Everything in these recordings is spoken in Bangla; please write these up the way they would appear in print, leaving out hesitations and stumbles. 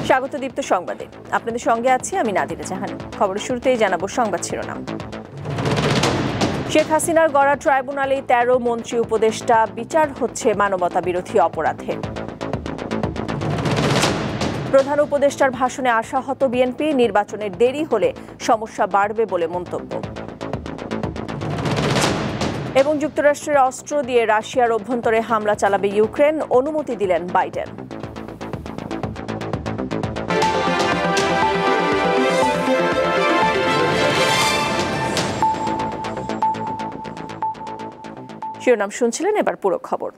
স্বাগত দীপ্ত সংবাদে। আপনাদের সঙ্গে আছি আমি নাদিরা জাহান। খবরের শুরুতেই জানাবো সংবাদ শিরোনাম। শেখ হাসিনার গড়া ট্রাইব্যুনালে ১৩ মন্ত্রী উপদেষ্টা বিচার হচ্ছে মানবতা বিরোধী অপরাধে। প্রধান উপদেষ্টার ভাষণে আশাহত বিএনপি, নির্বাচনের দেরি হলে সমস্যা বাড়বে বলে মন্তব্য। এবং যুক্তরাষ্ট্রের অস্ত্র দিয়ে রাশিয়ার অভ্যন্তরে হামলা চালাবে ইউক্রেন, অনুমতি দিলেন বাইডেন। শিরোনাম শুনছিলেন, এবার পুরো খবর।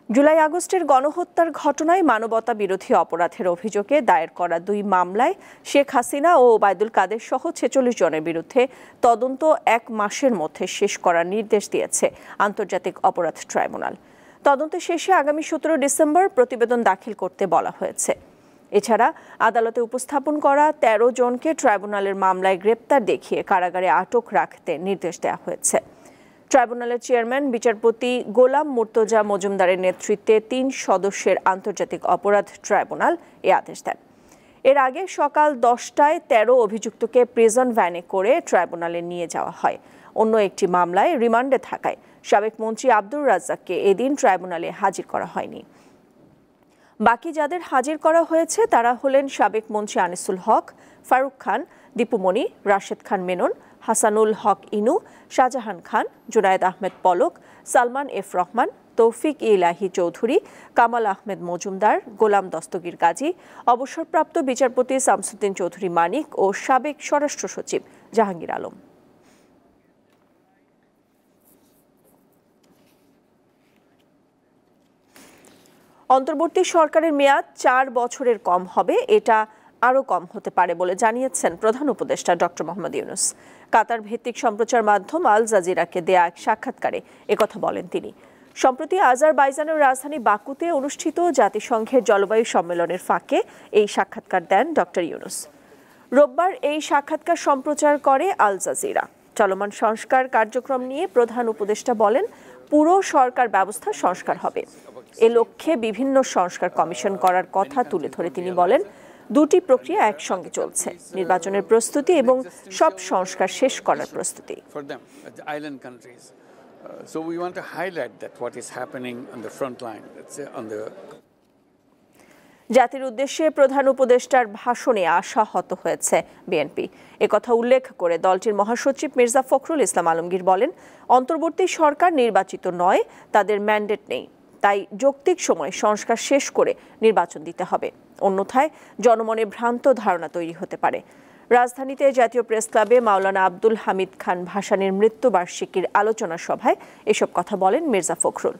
জুলাই আগস্টের গণহত্যার ঘটনায় মানবতা বিরোধী অপরাধের অভিযোগে দায়ের করা ২ মামলায় শেখ হাসিনা ও ওবায়দুল কাদের সহ ৪৬ জনের বিরুদ্ধে তদন্ত ১ মাসের মধ্যে শেষ করার নির্দেশ দিয়েছে আন্তর্জাতিক অপরাধ ট্রাইব্যুনাল। তদন্ত শেষে আগামী ১৭ ডিসেম্বর প্রতিবেদন দাখিল করতে বলা হয়েছে। এছাড়া আদালতে উপস্থাপন করা ১৩ জনকে ট্রাইব্যুনালের মামলায় গ্রেপ্তার দেখিয়ে কারাগারে আটক রাখতে নির্দেশ দেওয়া হয়েছে। ট্রাইব্যুনালের চেয়ারম্যান বিচারপতি গোলাম মুর্তজা মজুমদারের নেতৃত্বে ৩ সদস্যের আন্তর্জাতিক অপরাধ ট্রাইব্যুনাল এ আদেশ দেন। এর আগে সকাল ১০টায় ১৩ অভিযুক্তকে প্রিজন ভ্যানে করে ট্রাইব্যুনালে নিয়ে যাওয়া হয়। অন্য একটি মামলায় রিমান্ডে থাকায় সাবেক মন্ত্রী আব্দুর রাজ্জাককে এদিন ট্রাইব্যুনালে হাজির করা হয়নি। বাকি যাদের হাজির করা হয়েছে তারা হলেন সাবেক মন্ত্রী আনিসুল হক, ফারুক খান, দীপুমণি, রাশেদ খান মেনন, হাসানুল হক ইনু, শাহজাহান খান, জুনায়েদ আহমেদ পলক, সালমান এফ রহমান, তৌফিক ইলাহি চৌধুরী, কামাল আহমেদ মজুমদার, গোলাম দস্তগীর গাজী, অবসরপ্রাপ্ত বিচারপতি শামসুদ্দিন চৌধুরী মানিক ও সাবেক স্বরাষ্ট্র সচিব জাহাঙ্গীর আলম। অন্তর্বর্তী সরকারের মেয়াদ ৪ বছরের কম হবে, এটা আরও কম হতে পারে বলে জানিয়েছেন প্রধান উপদেষ্টা ডক্টর মোহাম্মদ ইউনূস। কাতার ভিত্তিক সম্প্রচার মাধ্যম আল জাজিরাকে দেয়া এক সাক্ষাৎকারে একথা বলেন তিনি। সম্প্রতি আজারবাইজানের রাজধানী বাকুতে অনুষ্ঠিত জাতিসংঘের জলবায়ু সম্মেলনের ফাঁকে এই সাক্ষাৎকার দেন ডক্টর ইউনূস। রোববার এই সাক্ষাৎকার সম্প্রচার করে আল জাজিরা। চলমান সংস্কার কার্যক্রম নিয়ে প্রধান উপদেষ্টা বলেন, পুরো সরকার ব্যবস্থা সংস্কার হবে। এ লক্ষ্যে বিভিন্ন সংস্কার কমিশন করার কথা তুলে ধরে তিনি বলেন, ২টি প্রক্রিয়া একসঙ্গে চলছে, নির্বাচনের প্রস্তুতি এবং সব সংস্কার শেষ করার প্রস্তুতি। জাতির উদ্দেশ্যে প্রধান উপদেষ্টার ভাষণে আশাহত হয়েছে বিএনপি। একথা উল্লেখ করে দলটির মহাসচিব মির্জা ফখরুল ইসলাম আলমগীর বলেন, অন্তর্বর্তী সরকার নির্বাচিত নয়, তাদের ম্যান্ডেট নেই, তাই যৌক্তিক সময় সংস্কার শেষ করে নির্বাচন দিতে হবে, অন্যথায় জনমনে ভ্রান্ত ধারণা তৈরি হতে পারে। রাজধানীতে জাতীয় প্রেস ক্লাবে মাওলানা আব্দুল হামিদ খান ভাসানীর মৃত্যুবার্ষিকীর আলোচনা সভায় এসব কথা বলেন মির্জা ফখরুল।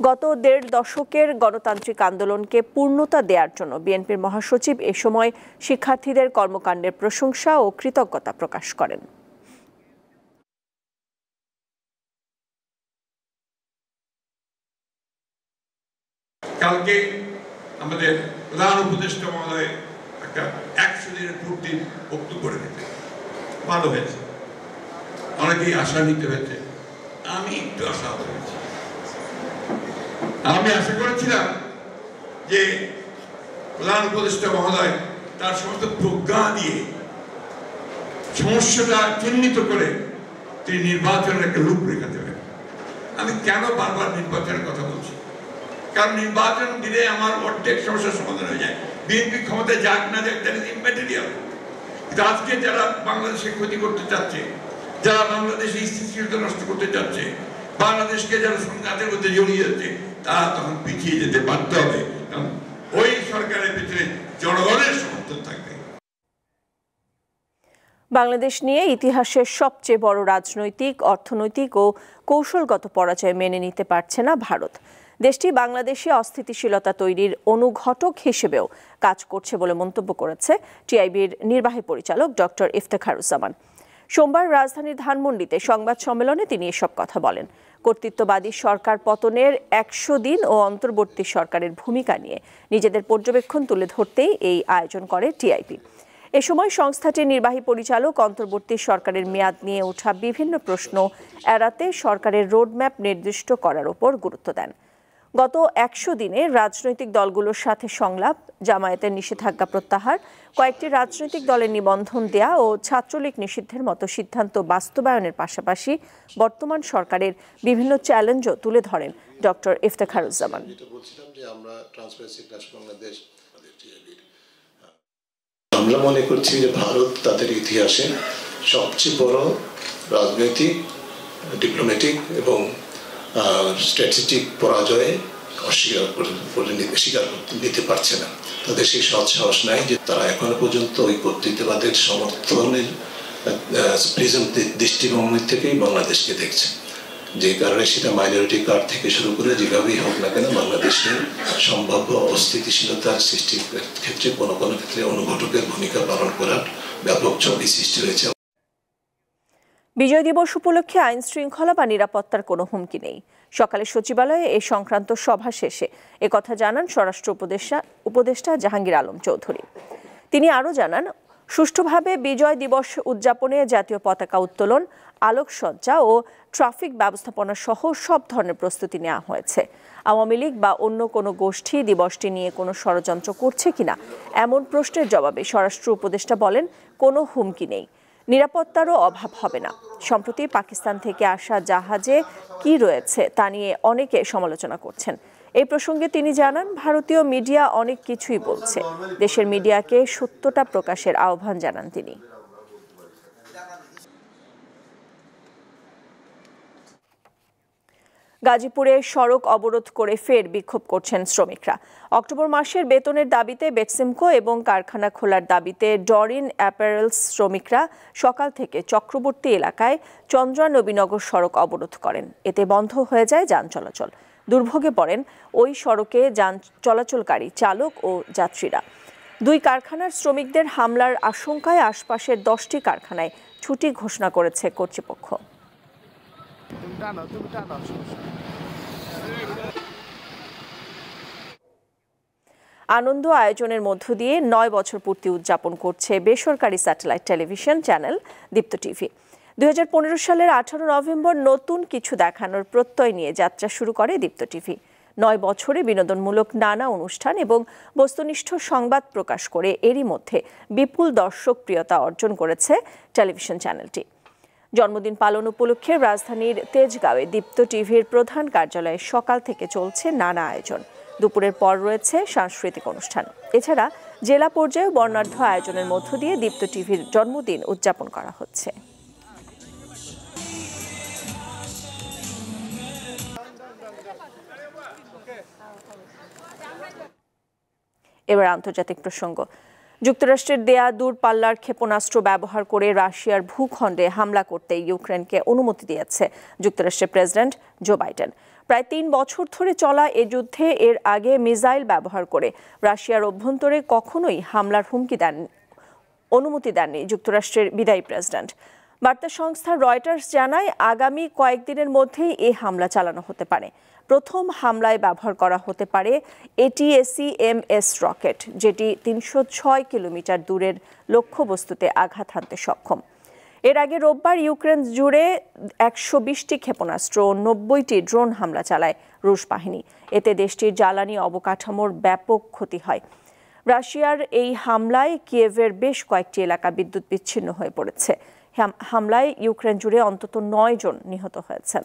গত ১.৫ দশকের গণতান্ত্রিক আন্দোলনকে পূর্ণতা দেওয়ার জন্য বিএনপির মহাসচিব এ সময় শিক্ষার্থীদের কর্মকাণ্ডের প্রশংসা ও কৃতজ্ঞতা প্রকাশ করেন। কালকে আমাদের প্রধান উপদেষ্টা মহোদয় একটা ১০০ দিনের পূর্তির বক্তব্য করে দিতে ভালো হয়েছে। অনেকেই আশা নিতে হয়েছে, আমি একটু আশাহত হয়েছি। আমি আশা করেছিলাম যে প্রধান উপদেষ্টা মহোদয় তার সমস্ত প্রজ্ঞা দিয়ে সমস্যাটা চিহ্নিত করে তিনি নির্বাচনের একটা রূপরেখা দেবেন। আমি কেন বারবার নির্বাচনের কথা বলছি, কারণ নির্বাচন দিলে আমার অর্ধেক সমস্যার সমাধান হয়ে যায়। বিএনপি ক্ষমতায় যাক না যাক, দ্যাট ইজ ইম্যাটেরিয়াল। কিন্তু আজকে যারা বাংলাদেশে ক্ষতি করতে চাচ্ছে, যারা বাংলাদেশে স্থিতিশীলতা নষ্ট করতে চাচ্ছে, বাংলাদেশকে যারা সংঘাতের মধ্যে জড়িয়ে যাচ্ছে, তারা তখন পিছিয়ে যেতে বাধ্য হবে, কারণ ওই সরকারের ভিতরে জনগণের সমর্থন থাকবে। বাংলাদেশ নিয়ে ইতিহাসের সবচেয়ে বড় রাজনৈতিক, অর্থনৈতিক ও কৌশলগত পরাজয় মেনে নিতে পারছে না ভারত। দেশটি বাংলাদেশে অস্থিতিশীলতা তৈরির অনুঘটক হিসেবেও কাজ করছে বলে মন্তব্য করেছে টিআইবির নির্বাহী পরিচালক ডক্টর ইফতেখারুজ্জামান। সোমবার রাজধানীর ধানমন্ডিতে সংবাদ সম্মেলনে তিনি এসব কথা বলেন। কর্তৃত্ববাদী সরকার পতনের ১০০ দিন ও অন্তর্বর্তী সরকারের ভূমিকা নিয়ে নিজেদের পর্যবেক্ষণ তুলে ধরতেই এই আয়োজন করে টিআইবি। এ সময় সংস্থাটির নির্বাহী পরিচালক অন্তর্বর্তী সরকারের মেয়াদ নিয়ে ওঠা বিভিন্ন প্রশ্ন এড়াতে সরকারের রোডম্যাপ নির্দিষ্ট করার উপর গুরুত্ব দেন। গত 100 দিনে রাজনৈতিক দলগুলোর সাথে সংলাপ, জামায়াতের নিষেধাজ্ঞা প্রত্যাহার, কয়েকটি রাজনৈতিক দলের নিবন্ধন দেয়া ও ছাত্রলীগ নিষিদ্ধের মতো সিদ্ধান্ত বাস্তবায়নের পাশাপাশি বর্তমান সরকারের বিভিন্ন চ্যালেঞ্জও তুলে ধরেন ডক্টর ইফতেখারুজ্জামান। আমরা মনে করছি যে ভারত তাদের ইতিহাসে সবচেয়ে বড় রাজনৈতিক, ডিপ্লোম্যাটিক এবং স্ট্র্যাটেজিক পরাজয়ে স্বীকার নিতে পারছে না। তাদের সেই সৎ সাহস নাই যে তারা এখনো পর্যন্ত ওই কর্তৃত্ববাদের সমর্থনের প্রিজম দৃষ্টিভঙ্গি থেকেই বাংলাদেশকে দেখছে, যে কারণে সেটা মাইনরিটি কার্ড থেকে শুরু করে যেভাবেই হোক না কেন বাংলাদেশের সম্ভাব্য অস্থিতিশীলতার সৃষ্টির ক্ষেত্রে কোনো কোনো ক্ষেত্রে অনুঘটকের ভূমিকা পালন করার ব্যাপক ছবি সৃষ্টি হয়েছে। বিজয় দিবস উপলক্ষে আইন শৃঙ্খলা বা নিরাপত্তার কোনো হুমকি নেই। সকালে সচিবালয়ে এই সংক্রান্ত সভা শেষে একথা জানান স্বরাষ্ট্র উপদেষ্টা জাহাঙ্গীর আলম চৌধুরী। তিনি আরও জানান, সুষ্ঠুভাবে বিজয় দিবস উদযাপনে জাতীয় পতাকা উত্তোলন, আলোকসজ্জা ও ট্রাফিক ব্যবস্থাপনা সহ সব ধরনের প্রস্তুতি নেওয়া হয়েছে। আওয়ামী লীগ বা অন্য কোনো গোষ্ঠী দিবসটি নিয়ে কোনো ষড়যন্ত্র করছে কিনা এমন প্রশ্নের জবাবে স্বরাষ্ট্র উপদেষ্টা বলেন, কোনো হুমকি নেই, নিরাপত্তারও অভাব হবে না। সম্প্রতি পাকিস্তান থেকে আসা জাহাজে কি রয়েছে তা নিয়ে অনেকে সমালোচনা করছেন। এই প্রসঙ্গে তিনি জানান, ভারতীয় মিডিয়া অনেক কিছুই বলছে, দেশের মিডিয়াকে সত্যটা প্রকাশের আহ্বান জানান তিনি। গাজীপুরে সড়ক অবরোধ করে ফের বিক্ষোভ করছেন শ্রমিকরা। অক্টোবর মাসের বেতনের দাবিতে বেক্সিমকো এবং কারখানা খোলার দাবিতে ডরিন অ্যাপারেলস শ্রমিকরা সকাল থেকে চক্রবর্তী এলাকায় চন্দ্রা নবীনগর সড়ক অবরোধ করেন। এতে বন্ধ হয়ে যায় যান চলাচল। দুর্ভোগে পড়েন ওই সড়কে যান চলাচলকারী চালক ও যাত্রীরা। দুই কারখানার শ্রমিকদের হামলার আশঙ্কায় আশপাশের 10টি কারখানায় ছুটি ঘোষণা করেছে কর্তৃপক্ষ। আনন্দ আয়োজনের মধ্য দিয়ে 9 বছর পূর্তি উদযাপন করছে বেসরকারি স্যাটেলাইট টেলিভিশন চ্যানেল দীপ্ত টিভি। 2015 সালের 18 নভেম্বর নতুন কিছু দেখানোর প্রত্যয় নিয়ে যাত্রা শুরু করে দীপ্ত টিভি। 9 বছরে বিনোদনমূলক নানা অনুষ্ঠান এবং বস্তুনিষ্ঠ সংবাদ প্রকাশ করে এরই মধ্যে বিপুল দর্শক প্রিয়তা অর্জন করেছে টেলিভিশন চ্যানেলটি। জন্মদিন পালন উপলক্ষে রাজধানীর তেজগাঁওয়ে দীপ্ত টিভির প্রধান কার্যালয়ে সকাল থেকে চলছে নানা আয়োজন। দুপুরের পর রয়েছে সাংস্কৃতিক অনুষ্ঠান। এছাড়া জেলা পর্যায়ে বর্ণাঢ্য আয়োজনের মধ্য দিয়ে দীপ্ত টিভির জন্মদিন উদযাপন করা হচ্ছে। এবার আন্তর্জাতিক প্রসঙ্গ। যুক্তরাষ্ট্রের দেয়া দূরপাল্লার ক্ষেপণাস্ত্র ব্যবহার করে রাশিয়ার ভূখণ্ডে হামলা করতে ইউক্রেনকে অনুমতি দিয়েছে যুক্তরাষ্ট্রের প্রেসিডেন্ট জো বাইডেন। প্রায় 3 বছর ধরে চলা এ যুদ্ধে এর আগে মিসাইল ব্যবহার করে রাশিয়ার অভ্যন্তরে কখনোই হামলার অনুমতি দেননি যুক্তরাষ্ট্রের বিদায়ী প্রেসিডেন্ট। বার্তা সংস্থা রয়টার্স জানায়, আগামী কয়েকদিনের মধ্যেই এই হামলা চালানো হতে পারে। প্রথম হামলায় ব্যবহার করা হতে পারে ATACMS রকেট, যেটি 306 কিলোমিটার দূরের লক্ষ্যবস্তুতে আঘাত হানতে সক্ষম। এর আগে রোববার ইউক্রেন জুড়ে 120টি ক্ষেপণাস্ত্র ও 90টি ড্রোন হামলা চালায় রুশ বাহিনী। এতে দেশটির জ্বালানি অবকাঠামোর ব্যাপক ক্ষতি হয়। রাশিয়ার এই হামলায় কিয়েভের বেশ কয়েকটি এলাকা বিদ্যুৎ বিচ্ছিন্ন হয়ে পড়েছে। হামলায় ইউক্রেন জুড়ে অন্তত 9 জন নিহত হয়েছেন।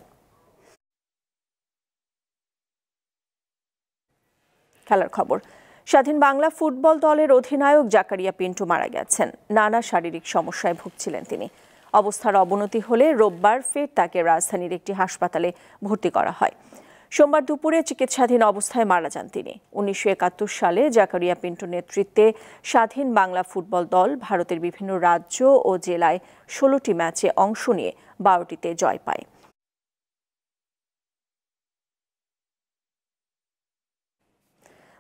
খেলার খবর। স্বাধীন বাংলা ফুটবল দলের অধিনায়ক জাকারিয়া পিন্টু মারা গেছেন। নানা শারীরিক সমস্যায় ভুগছিলেন তিনি। অবস্থার অবনতি হলে রোববার ফের তাকে রাজধানীর একটি হাসপাতালে ভর্তি করা হয়। সোমবার দুপুরে চিকিৎসাধীন অবস্থায় মারা যান তিনি। 1971 সালে জাকারিয়া পিন্টুর নেতৃত্বে স্বাধীন বাংলা ফুটবল দল ভারতের বিভিন্ন রাজ্য ও জেলায় 16টি ম্যাচে অংশ নিয়ে 12টিতে জয় পায়।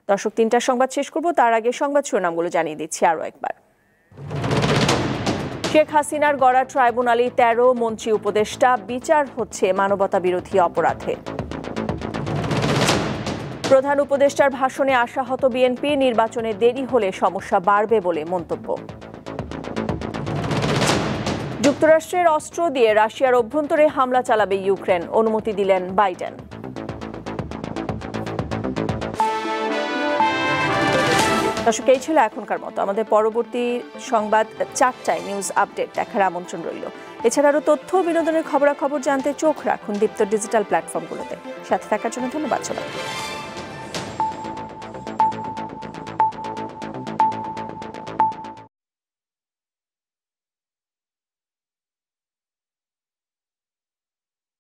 দর্শক, 3টার সংবাদ শেষ করব, তার আগে সংবাদ শিরোনামগুলো জানিয়ে দিচ্ছি আরও একবার। শেখ হাসিনার গড়া ট্রাইব্যুনালে 13 মন্ত্রী উপদেষ্টা বিচার হচ্ছে মানবতা বিরোধী অপরাধে। প্রধান উপদেষ্টার ভাষণে আশাহত বিএনপি, নির্বাচনে দেরি হলে সমস্যা বাড়বে বলে মন্তব্য। যুক্তরাষ্ট্রের অস্ত্র দিয়ে রাশিয়ার অভ্যন্তরে হামলা চালাবে ইউক্রেন, অনুমতি দিলেন বাইডেন। দর্শক, এই ছিল এখনকার মতো। আমাদের পরবর্তী সংবাদ 4টায় নিউজ আপডেট দেখার আমন্ত্রণ রইল। এছাড়া আরও তথ্য বিনোদনের খবরাখবর জানতে চোখ রাখুন দীপ্ত ডিজিটাল প্ল্যাটফর্মগুলোতে। সাথে থাকার জন্য ধন্যবাদ সবাই।